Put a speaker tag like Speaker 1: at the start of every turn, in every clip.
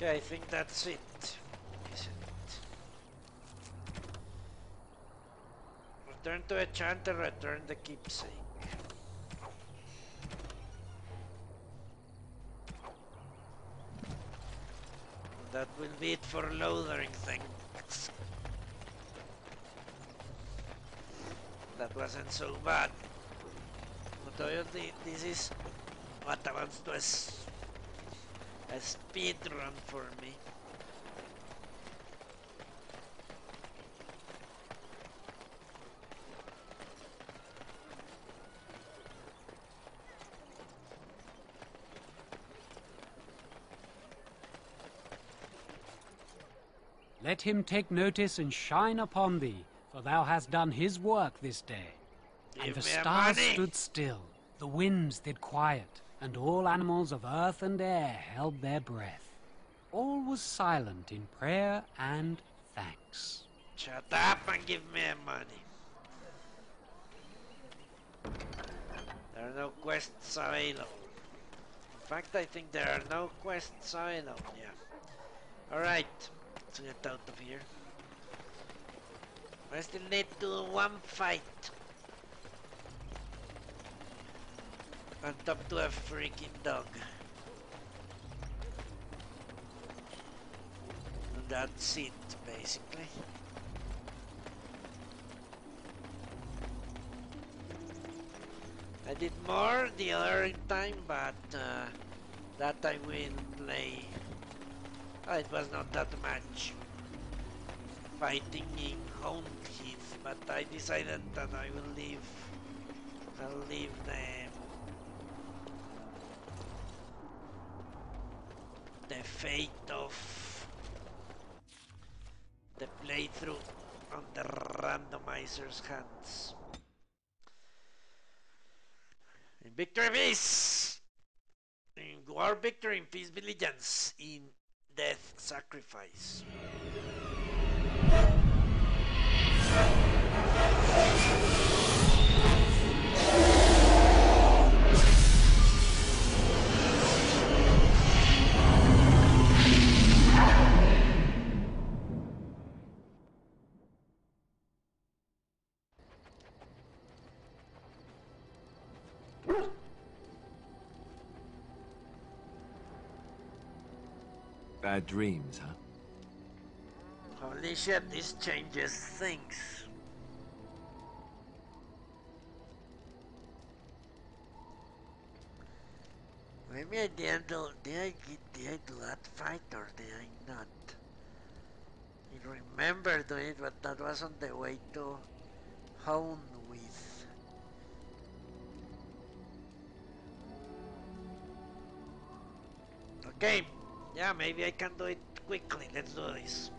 Speaker 1: Okay, I think that's it, isn't it? Return to Enchanter, return the keepsake. That will be it for loathering things. That wasn't so bad. But obviously this is what amounts to a speed run for me.
Speaker 2: Let him take notice and shine upon thee, for thou hast done his work this day. And the stars stood still, the winds did quiet, and all animals of earth and air held their breath. All was silent in prayer and thanks.
Speaker 1: Shut up and give me money. There are no quests available. In fact, I think there are no quests available, yeah. Alright, let's get out of here. I still need to do one fight. And talk to a freaking dog. And that's it, basically. I did more the other time, but that I will play. Oh, it was not that much fighting in Hound Heath, but I decided that I will leave. I'll leave the fate of the playthrough on the randomizer's hands. In victory, peace! In war, victory, in peace, allegiance, in death, sacrifice.
Speaker 3: Bad dreams, huh?
Speaker 1: Holy shit, this changes things. Maybe I didn't do, did I do that fight or did I not? I remember doing it, but that was on the way to Hound with. Okay, yeah, maybe I can do it quickly. Let's do this.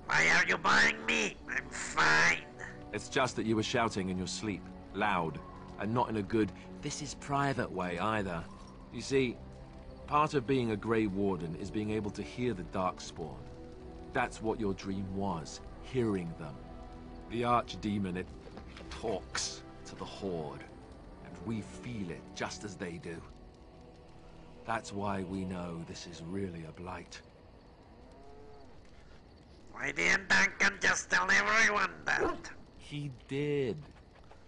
Speaker 1: Why are you buying me? I'm fine.
Speaker 3: It's just that you were shouting in your sleep, loud, and not in a good, this is private way either. You see, part of being a Grey Warden is being able to hear the Darkspawn. That's what your dream was, hearing them. The Archdemon, it talks to the Horde, and we feel it just as they do. That's why we know this is really a blight.
Speaker 1: Why didn't Duncan just tell everyone that?
Speaker 3: He did.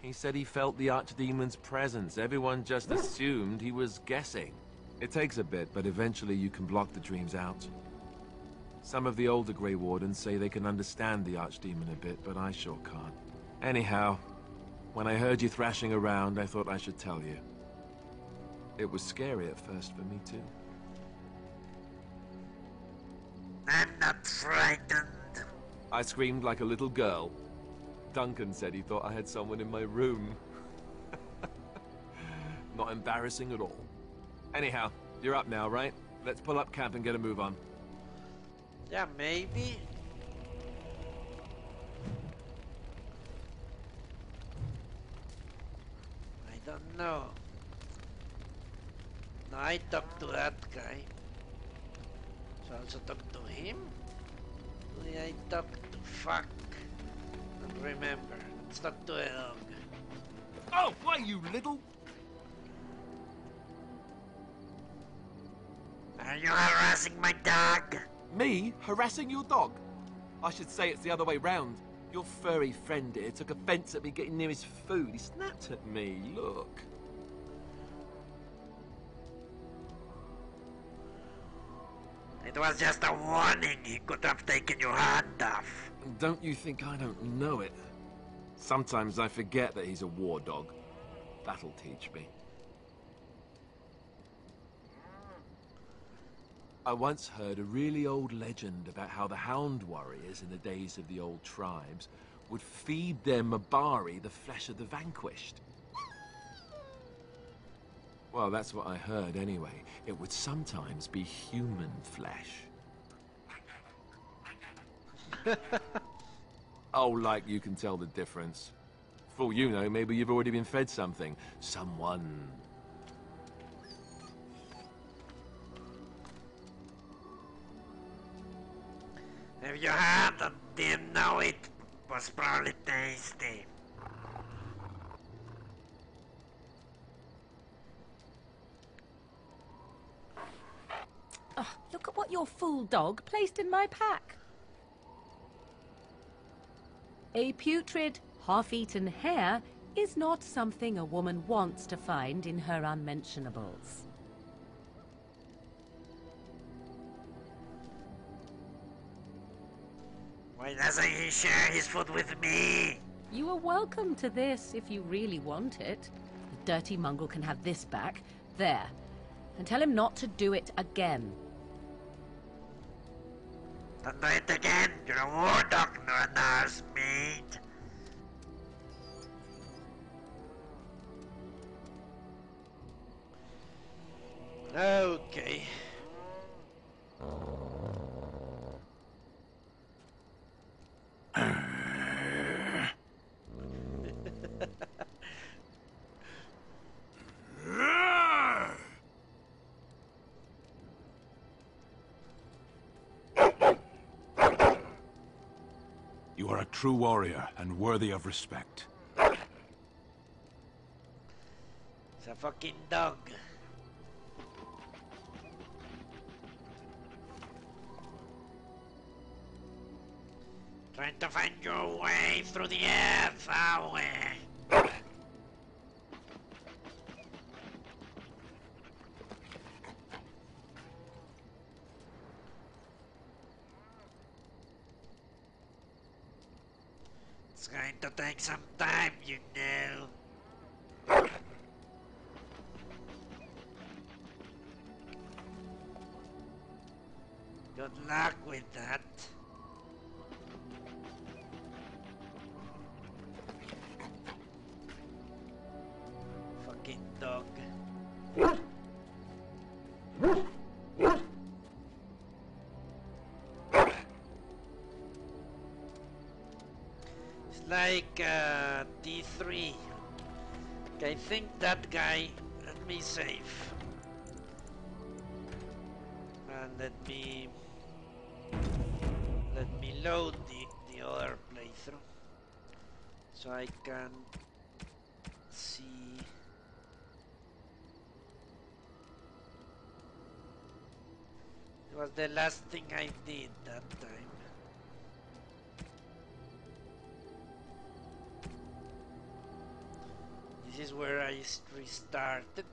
Speaker 3: He said he felt the Archdemon's presence. Everyone just assumed he was guessing. It takes a bit, but eventually you can block the dreams out. Some of the older Grey Wardens say they can understand the Archdemon a bit, but I sure can't. Anyhow, when I heard you thrashing around, I thought I should tell you. It was scary at first for me, too.
Speaker 1: I'm not frightened.
Speaker 3: I screamed like a little girl. Duncan said he thought I had someone in my room. Not embarrassing at all. Anyhow, you're up now, right? Let's pull up camp and get a move on.
Speaker 1: Yeah, maybe. I don't know. No, I talked to that guy. So I also talked to him? Who did I talk to? Fuck. Don't remember. Let's talk to a dog.
Speaker 3: Oh, why you little...
Speaker 1: Are you harassing my dog?
Speaker 3: Me? Harassing your dog? I should say it's the other way round. Your furry friend here took offense at me getting near his food. He snapped at me, look.
Speaker 1: It was just a warning. He could have taken your hand off.
Speaker 3: Don't you think I don't know it? Sometimes I forget that he's a war dog. That'll teach me. I once heard a really old legend about how the Hound warriors in the days of the old tribes would feed their Mabari the flesh of the vanquished. Well, that's what I heard anyway. It would sometimes be human flesh. Oh, like you can tell the difference. For all you know, maybe you've already been fed something. Someone.
Speaker 1: If you had and didn't know it, was probably tasty.
Speaker 4: Oh, look at what your fool dog placed in my pack. A putrid, half-eaten hare is not something a woman wants to find in her unmentionables.
Speaker 1: Why doesn't he share his food with me?
Speaker 4: You are welcome to this if you really want it. The dirty mongrel can have this back. There. And tell him not to do it again.
Speaker 1: Don't do it again. You're a war dog, not a nurse, mate. Okay.
Speaker 5: You are a true warrior and worthy of respect.
Speaker 1: It's a fucking dog. Trying to find your way through the air, foul way. It's going to take some time, you know. Good luck with that. Fucking dog. It's like D3. I think that guy let me save. And let me load the other playthrough so I can see. It was the last thing I did that time. This is where I restarted.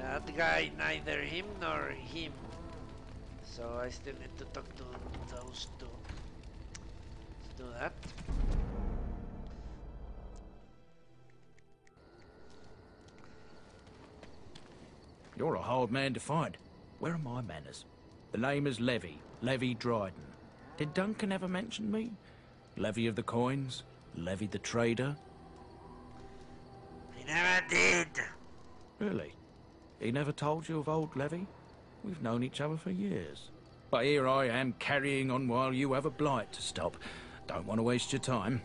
Speaker 1: That guy, neither him nor him. So I still need to talk to those two. Let's do that.
Speaker 6: You're a hard man to find. Where are my manners? The name is Levy Dryden. Did Duncan ever mention me? Levy of the coins? Levy the trader?
Speaker 1: He never did.
Speaker 6: Really? He never told you of old Levy? We've known each other for years. But here I am carrying on while you have a blight to stop. Don't want to waste your time.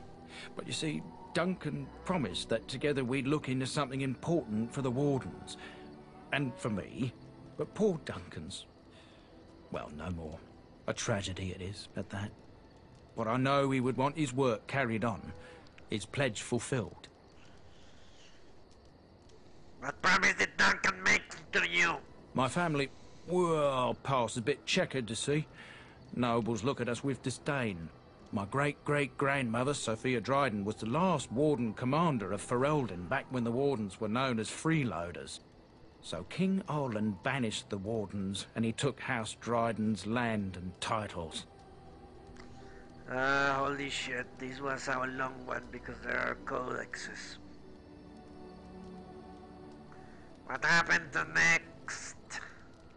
Speaker 6: But you see, Duncan promised that together we'd look into something important for the Wardens. And for me. But poor Duncan's... well, no more. A tragedy it is, at that. But I know he would want his work carried on, his pledge fulfilled.
Speaker 1: What promise did Duncan make to you?
Speaker 6: My family, well, past a bit checkered to see. Nobles look at us with disdain. My great-great-grandmother, Sophia Dryden, was the last Warden Commander of Ferelden back when the Wardens were known as freeloaders. So King Olin banished the Wardens, and he took House Dryden's land and titles.
Speaker 1: Holy shit, this was a long one because there are codexes. What happened to next?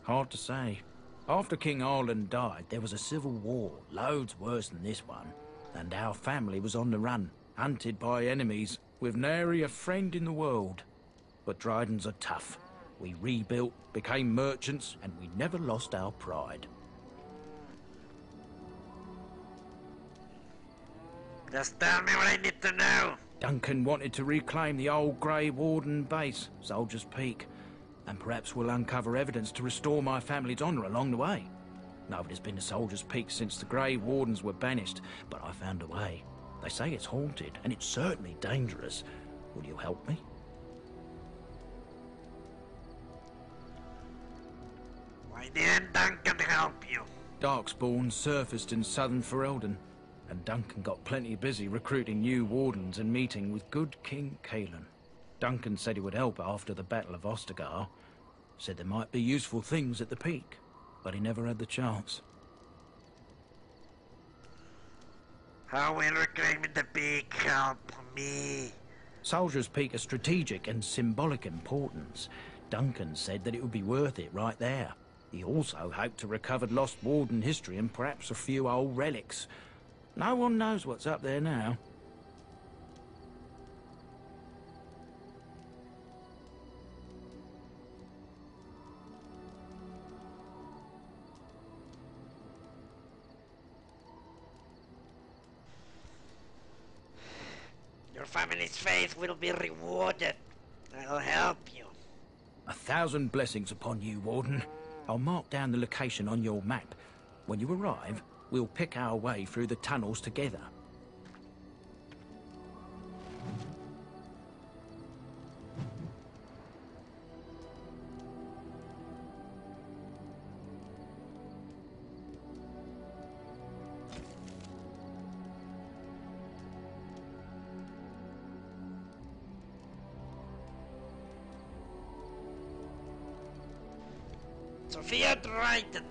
Speaker 6: Hard to say. After King Olin died, there was a civil war, loads worse than this one. And our family was on the run, hunted by enemies, with nary a friend in the world. But Drydens are tough. We rebuilt, became merchants, and we never lost our pride.
Speaker 1: Just tell me what I need to know.
Speaker 6: Duncan wanted to reclaim the old Grey Warden base, Soldier's Peak. And perhaps we'll uncover evidence to restore my family's honour along the way. Nobody's been to Soldier's Peak since the Grey Wardens were banished, but I found a way. They say it's haunted, and it's certainly dangerous. Will you help me?
Speaker 1: Why didn't Duncan help you?
Speaker 6: Darkspawn surfaced in southern Ferelden, and Duncan got plenty busy recruiting new Wardens and meeting with good King Cailan. Duncan said he would help after the Battle of Ostagar. Said there might be useful things at the peak, but he never had the chance.
Speaker 1: How will reclaiming the peak help me?
Speaker 6: Soldier's Peak is strategic and symbolic importance. Duncan said that it would be worth it right there. He also hoped to recover lost Warden history and perhaps a few old relics. No one knows what's up there now.
Speaker 1: Your family's faith will be rewarded. I'll help you.
Speaker 6: 1,000 blessings upon you, Warden. I'll mark down the location on your map. When you arrive, we'll pick our way through the tunnels together.
Speaker 1: Sophia Dryden.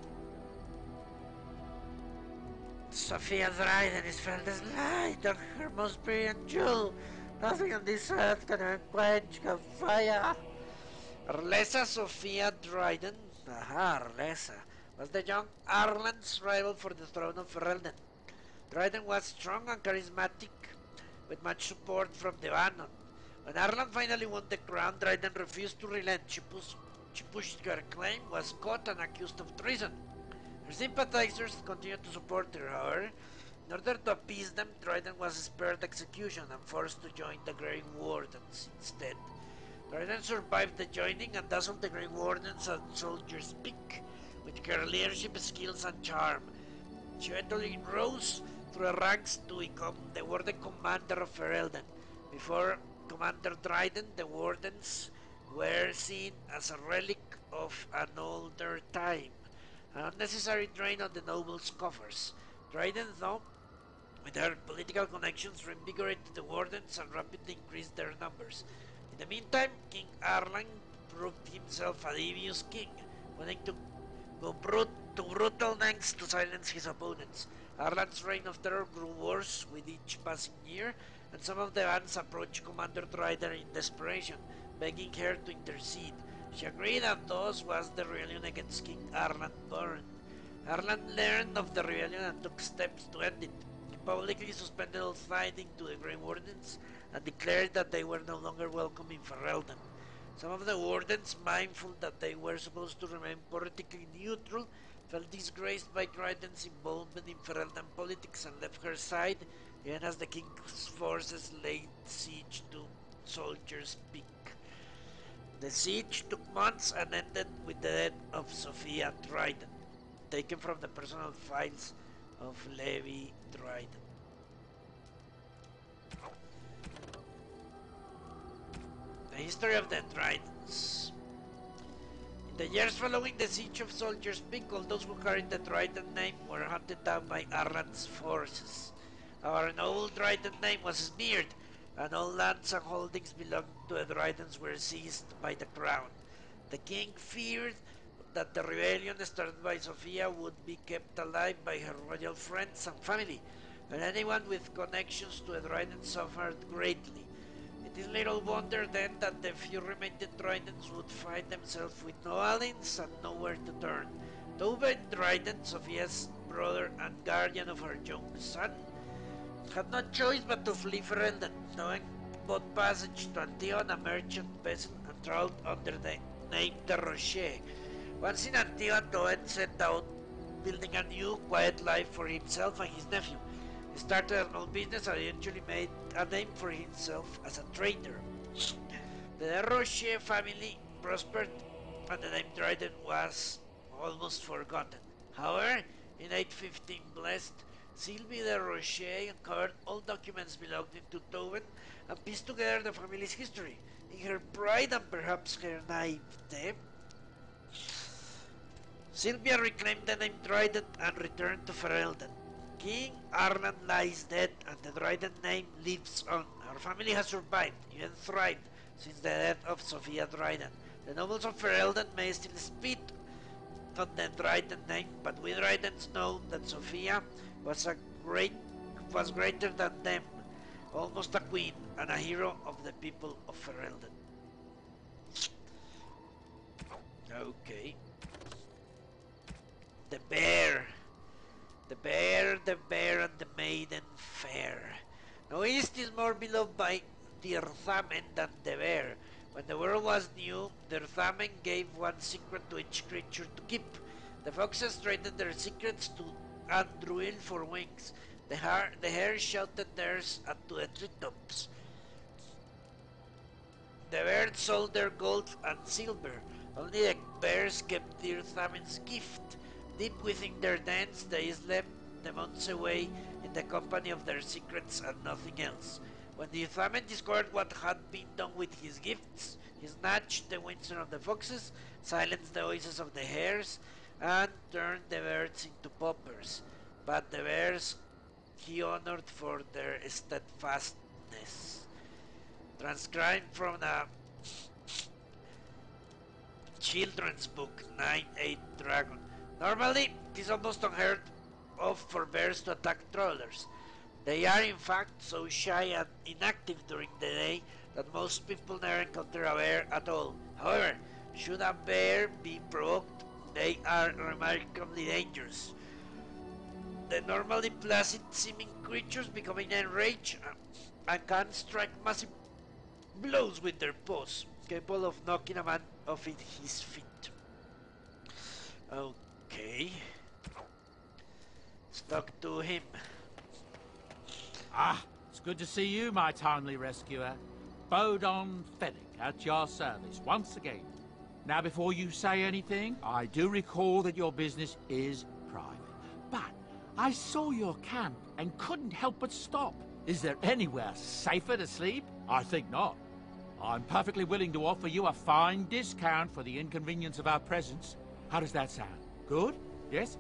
Speaker 1: Sophia Dryden is felt as light on her most brilliant jewel. Nothing on this earth can quench her fire. Arlessa Sophia Dryden, Arlessa, was the young Arlan's rival for the throne of Ferelden. Dryden was strong and charismatic, with much support from the Banon. When Arlan finally won the crown, Dryden refused to relent. She pushed her claim, was caught and accused of treason. Her sympathizers continued to support her, however. In order to appease them, Dryden was spared execution and forced to join the Grey Wardens instead. Dryden survived the joining and dazzled the Grey Wardens at Soldier's Peak with her leadership skills and charm. She eventually rose through the ranks to become the Warden Commander of Ferelden. Before Commander Dryden, the Wardens were seen as a relic of an older time, an unnecessary drain on the nobles' coffers. Dryden, though, with her political connections, reinvigorated the Wardens and rapidly increased their numbers. In the meantime, King Arlan proved himself a devious king, willing to go to brutal lengths to silence his opponents. Arlan's reign of terror grew worse with each passing year, and some of the bands approached Commander Dryden in desperation, begging her to intercede. She agreed, and thus was the rebellion against King Arlan born. Arlan learned of the rebellion and took steps to end it. He publicly suspended all fighting to the Grey Wardens and declared that they were no longer welcome in Ferelden. Some of the Wardens, mindful that they were supposed to remain politically neutral, felt disgraced by Dryden's involvement in Ferelden politics and left her side, even as the king's forces laid siege to Soldier's Peak. The siege took months and ended with the death of Sophia Dryden. taken from the personal files of Levi Dryden. The history of the Drydens. In the years following the siege of Soldier's Peak, all those who carried the Dryden name were hunted down by Arland's forces. Our noble Dryden name was smeared, and all lands and holdings belonging to the Drydens were seized by the crown. The king feared that the rebellion started by Sophia would be kept alive by her royal friends and family, and anyone with connections to the Dryden suffered greatly. It is little wonder then that the few remaining Drydens would find themselves with no allies and nowhere to turn. Tobin Dryden, Sophia's brother and guardian of her young son, had no choice but to flee Ferelden. Tobin bought passage to Antioch, a merchant vessel, and traveled under the name de Rocher. Once in Antioch, Tobin set out building a new, quiet life for himself and his nephew. He started a small business and eventually made a name for himself as a trader. The de Rocher family prospered and the name Dryden was almost forgotten. However, in 815 Blessed, Sylvie de Rocher uncovered all documents belonging to Tobin and pieced together the family's history. In her pride and perhaps her naivete, Sylvia reclaimed the name Dryden and returned to Ferelden. King Arland lies dead and the Dryden name lives on. Our family has survived, even thrived, since the death of Sophia Dryden. The nobles of Ferelden may still spit on the Dryden name, but we Drydens know that Sophia was greater than them, almost a queen and a hero of the people of Ferelden. Okay. The bear, and the maiden fair. Now East is more beloved by Dirthamen than the bear. When the world was new, Dirthamen gave one secret to each creature to keep. The foxes traded their secrets to Andruil for wings. The hare shouted theirs to the treetops. The birds sold their gold and silver. Only the bears kept Dirthamen's gift. Deep within their dens, they slept the months away in the company of their secrets and nothing else. When Dirthamen discovered what had been done with his gifts, he snatched the wisdom of the foxes, silenced the voices of the hares, and turned the birds into paupers. But the bears he honored for their steadfastness. Transcribed from a children's book, 9-8 Dragon. Normally, it is almost unheard of for bears to attack travelers. They are in fact so shy and inactive during the day that most people never encounter a bear at all. However, should a bear be provoked, they are remarkably dangerous. The normally placid-seeming creatures becoming enraged and can strike massive blows with their paws, capable of knocking a man off his feet. Okay. Let's talk to him.
Speaker 7: Ah, it's good to see you, my timely rescuer. Bodon Fennick, at your service once again. Now, before you say anything, I do recall that your business is private. But I saw your camp and couldn't help but stop. Is there anywhere safer to sleep? I think not. I'm perfectly willing to offer you a fine discount for the inconvenience of our presence. How does that sound? Good? Yes?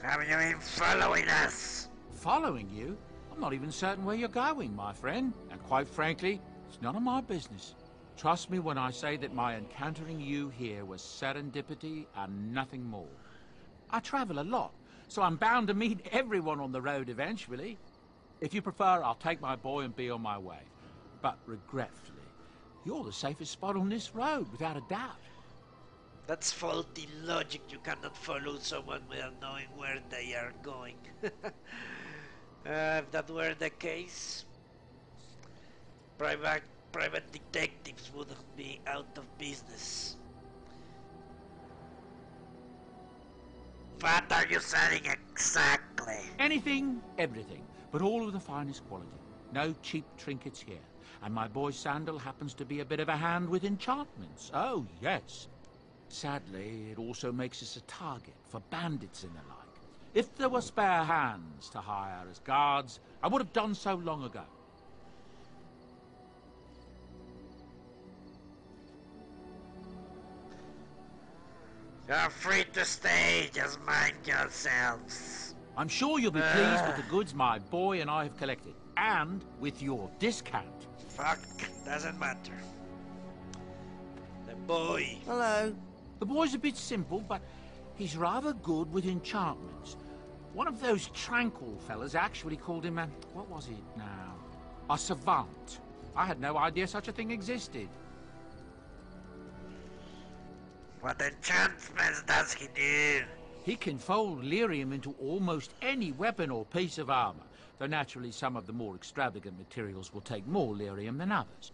Speaker 1: Have you been following us?
Speaker 7: Following you? I'm not even certain where you're going, my friend. And quite frankly, it's none of my business. Trust me when I say that my encountering you here was serendipity and nothing more. I travel a lot, so I'm bound to meet everyone on the road eventually. If you prefer, I'll take my boy and be on my way. But regretfully, you're the safest spot on this road, without a doubt.
Speaker 1: That's faulty logic. You cannot follow someone without knowing where they are going. If that were the case, private detectives would be out of business. What are you selling exactly?
Speaker 7: Anything, everything, but all of the finest quality. No cheap trinkets here. And my boy Sandal happens to be a bit of a hand with enchantments. Oh, yes. Sadly, it also makes us a target for bandits and the like. If there were spare hands to hire as guards, I would have done so long ago.
Speaker 1: You're free to stay, just mind yourselves.
Speaker 7: I'm sure you'll be pleased with the goods my boy and I have collected, and with your discount.
Speaker 1: Fuck, doesn't matter. The boy.
Speaker 8: Hello.
Speaker 7: The boy's a bit simple, but he's rather good with enchantments. One of those tranquil fellas actually called him what was it now? A savant. I had no idea such a thing existed.
Speaker 1: What enchantments does he do?
Speaker 7: He can fold lyrium into almost any weapon or piece of armor, though naturally some of the more extravagant materials will take more lyrium than others.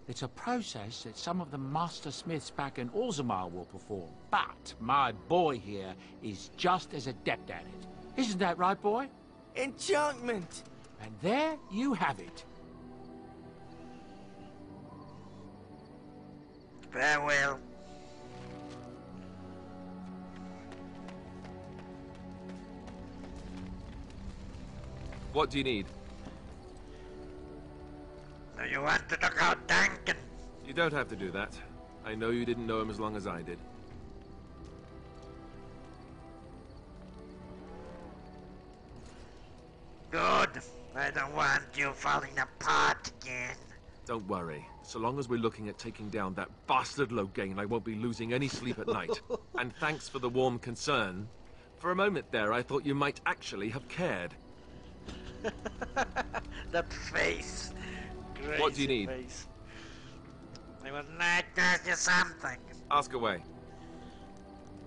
Speaker 7: It's a process that some of the master smiths back in Orzammar will perform, but my boy here is just as adept at it. Isn't that right, boy?
Speaker 8: Enchantment!
Speaker 7: And there you have it.
Speaker 1: Farewell.
Speaker 3: What do you need?
Speaker 1: Do you want to knock out Duncan?
Speaker 3: You don't have to do that. I know you didn't know him as long as I did.
Speaker 1: Good. I don't want you falling apart again.
Speaker 3: Don't worry. So long as we're looking at taking down that bastard Loghain, I won't be losing any sleep at night. And thanks for the warm concern. For a moment there, I thought you might actually have cared.
Speaker 1: That face. Crazy
Speaker 3: What do you need?
Speaker 1: Face. I would like to ask you something.
Speaker 3: Ask away.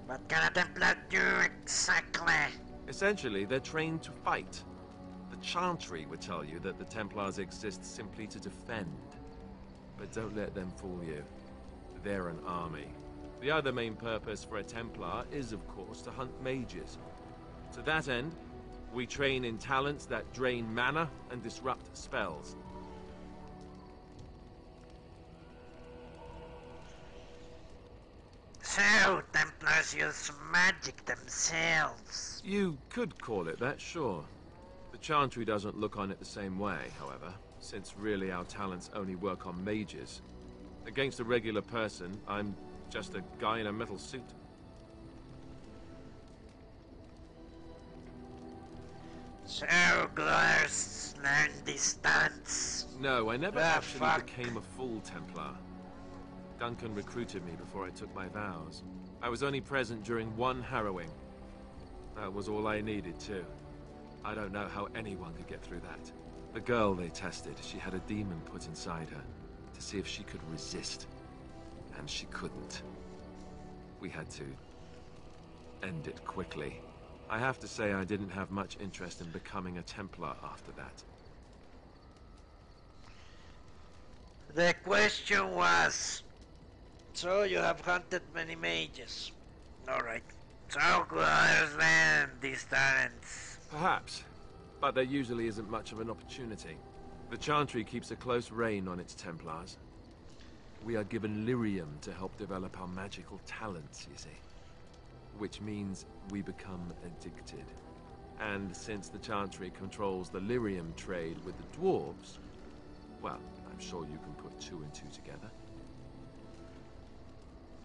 Speaker 1: What can a Templar do exactly?
Speaker 3: Essentially, they're trained to fight. The Chantry would tell you that the Templars exist simply to defend. But don't let them fool you. They're an army. The other main purpose for a Templar is, of course, to hunt mages. To that end, we train in talents that drain mana and disrupt spells.
Speaker 1: So, Templars use magic themselves.
Speaker 3: You could call it that, sure. The Chantry doesn't look on it the same way, however, since really our talents only work on mages. Against a regular person, I'm just a guy in a metal suit.
Speaker 1: So, Glurs learn these stunts.
Speaker 3: No, I never
Speaker 1: Ah,
Speaker 3: actually
Speaker 1: fuck.
Speaker 3: became a full Templar. Duncan recruited me before I took my vows. I was only present during one harrowing. That was all I needed, too. I don't know how anyone could get through that. The girl they tested, she had a demon put inside her to see if she could resist. And she couldn't. We had to end it quickly. I have to say I didn't have much interest in becoming a Templar after that.
Speaker 1: The question was... So you have hunted many mages. Alright. So Glurs learn these talents.
Speaker 3: Perhaps, but there usually isn't much of an opportunity. The Chantry keeps a close rein on its Templars. We are given lyrium to help develop our magical talents, you see. Which means we become addicted. And since the Chantry controls the lyrium trade with the dwarves, well, I'm sure you can put two and two together.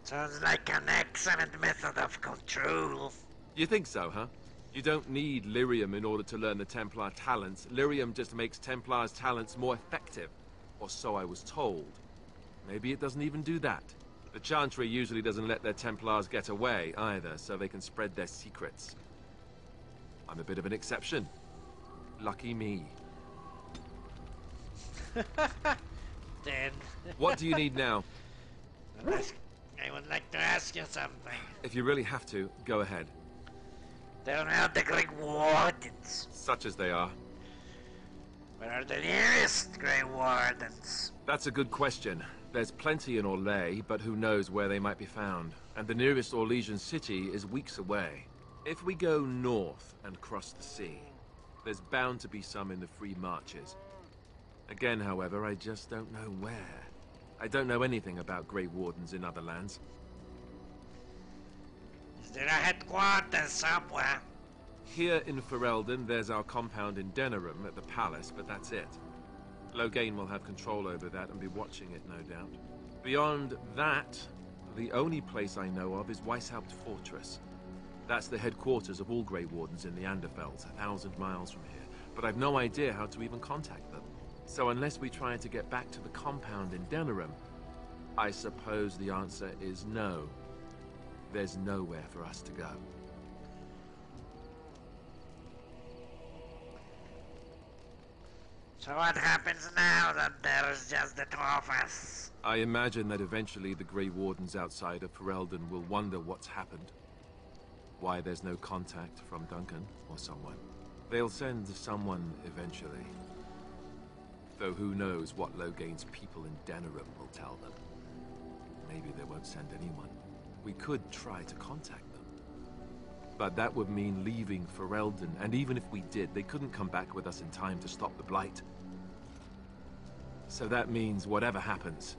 Speaker 1: Sounds like an excellent method of control.
Speaker 3: You think so, huh? You don't need lyrium in order to learn the Templar talents. Lyrium just makes Templars' talents more effective. Or so I was told. Maybe it doesn't even do that. The Chantry usually doesn't let their Templars get away, either, so they can spread their secrets. I'm a bit of an exception. Lucky me.
Speaker 1: Then...
Speaker 3: What do you need now?
Speaker 1: I would like to ask you something.
Speaker 3: If you really have to, go ahead.
Speaker 1: There are the Grey Wardens.
Speaker 3: Such as they are.
Speaker 1: Where are the nearest Grey Wardens?
Speaker 3: That's a good question. There's plenty in Orlais, but who knows where they might be found. And the nearest Orlesian city is weeks away. If we go north and cross the sea, there's bound to be some in the Free Marches. Again, however, I just don't know where. I don't know anything about Grey Wardens in other lands.
Speaker 1: Is there a headquarters somewhere?
Speaker 3: Here in Ferelden, there's our compound in Denerim at the palace, but that's it. Loghain will have control over that and be watching it, no doubt. Beyond that, the only place I know of is Weishaupt Fortress. That's the headquarters of all Grey Wardens in the Anderfells, 1,000 miles from here. But I've no idea how to even contact them. So unless we try to get back to the compound in Denerim, I suppose the answer is no. There's nowhere for us to go.
Speaker 1: So what happens now that there's just the two of us?
Speaker 3: I imagine that eventually the Grey Wardens outside of Ferelden will wonder what's happened. Why there's no contact from Duncan or someone. They'll send someone eventually. Though who knows what Loghain's people in Denerim will tell them. Maybe they won't send anyone. We could try to contact them. But that would mean leaving Ferelden, and even if we did, they couldn't come back with us in time to stop the Blight. So that means whatever happens,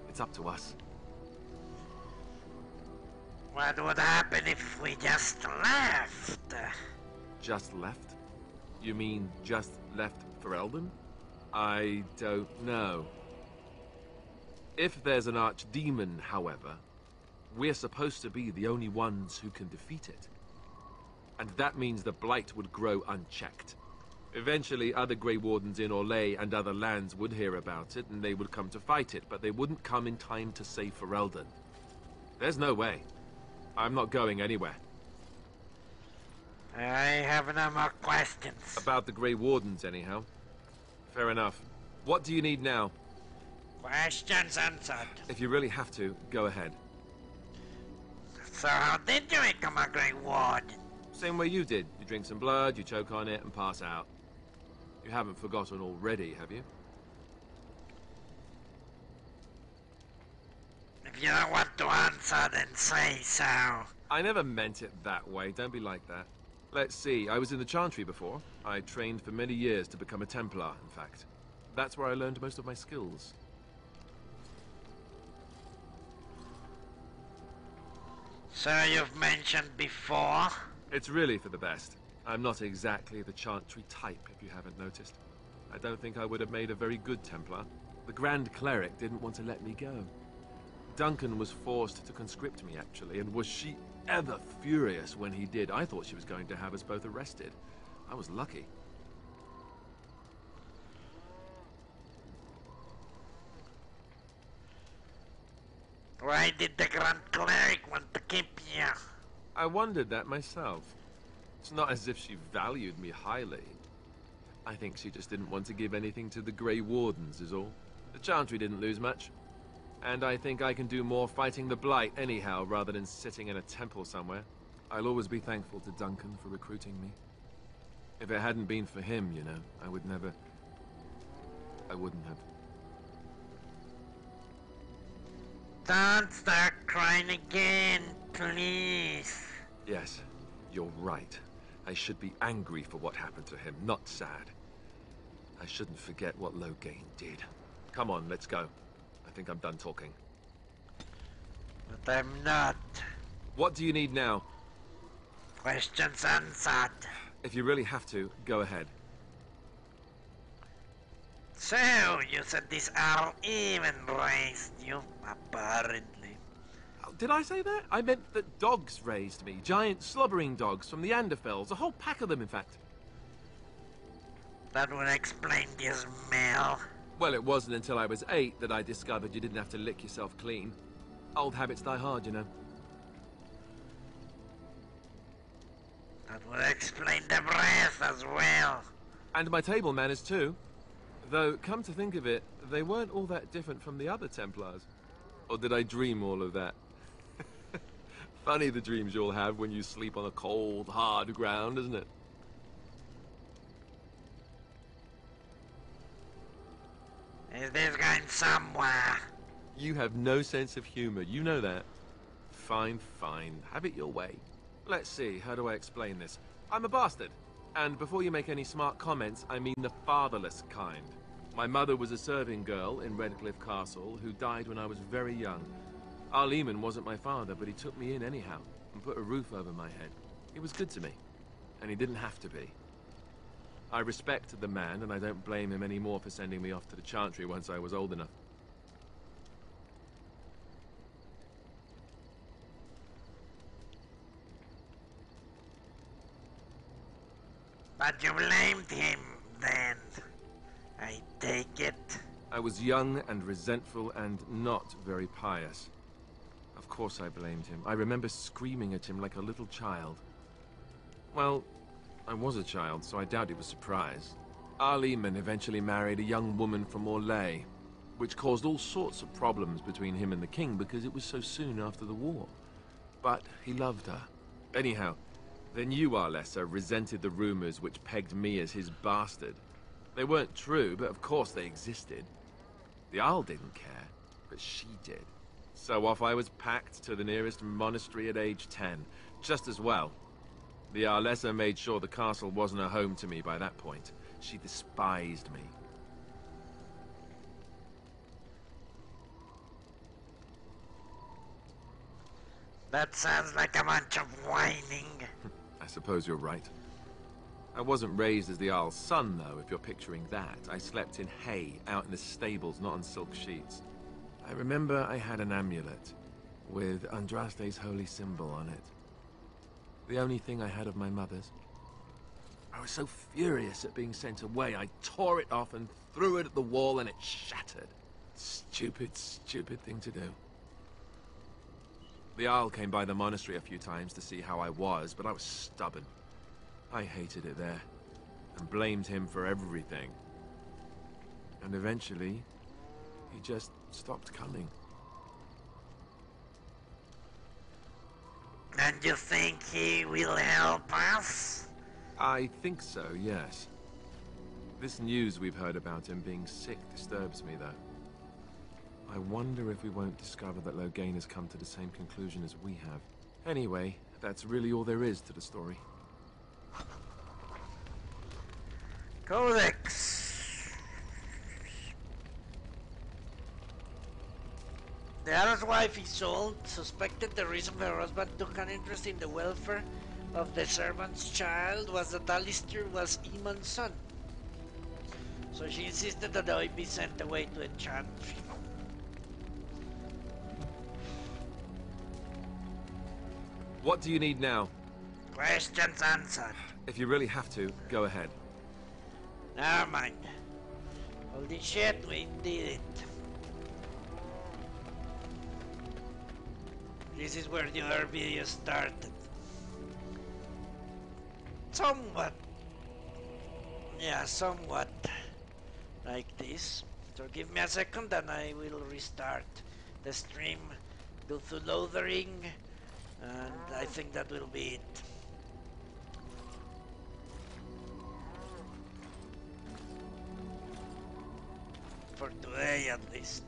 Speaker 3: it's up to us.
Speaker 1: What would happen if we just left?
Speaker 3: Just left? You mean just left Ferelden? I don't know. If there's an archdemon, however, we're supposed to be the only ones who can defeat it. And that means the Blight would grow unchecked. Eventually, other Grey Wardens in Orlais and other lands would hear about it, and they would come to fight it, but they wouldn't come in time to save Ferelden. There's no way. I'm not going anywhere.
Speaker 1: I have no more questions.
Speaker 3: About the Grey Wardens, anyhow. Fair enough. What do you need now?
Speaker 1: Questions answered.
Speaker 3: If you really have to, go ahead.
Speaker 1: So how did you become a Grey Warden?
Speaker 3: Same way you did. You drink some blood, you choke on it, and pass out. You haven't forgotten already, have you?
Speaker 1: If you don't want to answer, then say so.
Speaker 3: I never meant it that way. Don't be like that. Let's see. I was in the Chantry before. I trained for many years to become a Templar, in fact. That's where I learned most of my skills.
Speaker 1: So you've mentioned before?
Speaker 3: It's really for the best. I'm not exactly the Chantry type, if you haven't noticed. I don't think I would have made a very good Templar. The Grand Cleric didn't want to let me go. Duncan was forced to conscript me, actually, and was she ever furious when he did. I thought she was going to have us both arrested. I was lucky.
Speaker 1: Why did the Grand Cleric want to keep you?
Speaker 3: I wondered that myself. It's not as if she valued me highly. I think she just didn't want to give anything to the Grey Wardens, is all. The Chantry didn't lose much. And I think I can do more fighting the Blight anyhow, rather than sitting in a temple somewhere. I'll always be thankful to Duncan for recruiting me. If it hadn't been for him, you know, I wouldn't have.
Speaker 1: Don't start crying again, please.
Speaker 3: Yes, you're right. I should be angry for what happened to him, not sad. I shouldn't forget what Loghain did. Come on, let's go. I think I'm done talking.
Speaker 1: But I'm not.
Speaker 3: What do you need now?
Speaker 1: Questions answered.
Speaker 3: If you really have to, go ahead.
Speaker 1: So, you said these are even raised you, apparently.
Speaker 3: Oh, did I say that? I meant that dogs raised me. Giant slobbering dogs from the Anderfells. A whole pack of them, in fact.
Speaker 1: That would explain the smell.
Speaker 3: Well, it wasn't until I was 8 that I discovered you didn't have to lick yourself clean. Old habits die hard, you know.
Speaker 1: That would explain the breath as well.
Speaker 3: And my table manners, too. Though, come to think of it, they weren't all that different from the other Templars. Or did I dream all of that? Funny the dreams you'll have when you sleep on a cold, hard ground, isn't it?
Speaker 1: Is this going somewhere?
Speaker 3: You have no sense of humor, you know that. Fine, fine. Have it your way. Let's see, how do I explain this? I'm a bastard. And before you make any smart comments, I mean the fatherless kind. My mother was a serving girl in Redcliffe Castle who died when I was very young. Our Lehman wasn't my father, but he took me in anyhow and put a roof over my head. He was good to me, and he didn't have to be. I respect the man, and I don't blame him anymore for sending me off to the Chantry once I was old enough.
Speaker 1: But you blamed him, then. I take it.
Speaker 3: I was young and resentful and not very pious. Of course I blamed him. I remember screaming at him like a little child. Well, I was a child, so I doubt he was surprised. Our Lehman eventually married a young woman from Orlais, which caused all sorts of problems between him and the king because it was so soon after the war. But he loved her. Anyhow, the new Arlessa resented the rumors which pegged me as his bastard. They weren't true, but of course they existed. The Arl didn't care, but she did. So off I was packed to the nearest monastery at age 10, just as well. The Arlessa made sure the castle wasn't a home to me by that point. She despised me.
Speaker 1: That sounds like a bunch of whining.
Speaker 3: I suppose you're right. I wasn't raised as the Arl's son, though, if you're picturing that. I slept in hay, out in the stables, not on silk sheets. I remember I had an amulet with Andraste's holy symbol on it. The only thing I had of my mother's. I was so furious at being sent away, I tore it off and threw it at the wall and it shattered. Stupid, stupid thing to do. The Arl came by the monastery a few times to see how I was, but I was stubborn. I hated it there, and blamed him for everything. And eventually, he just stopped coming.
Speaker 1: And you think he will help us?
Speaker 3: I think so, yes. This news we've heard about him being sick disturbs me, though. I wonder if we won't discover that Loghain has come to the same conclusion as we have. Anyway, that's really all there is to the story.
Speaker 1: Codex. The Arrow's wife Isolde suspected the reason her husband took an interest in the welfare of the servant's child was that Alistair was Eamon's son. So she insisted that the boy be sent away to a chantry.
Speaker 3: What do you need now?
Speaker 1: Questions answered.
Speaker 3: If you really have to, go ahead.
Speaker 1: Never mind. Holy shit, we did it. This is where the other video started. Somewhat. Yeah, somewhat like this. So give me a second and I will restart the stream, do the loading, and I think that will be it. For today at least.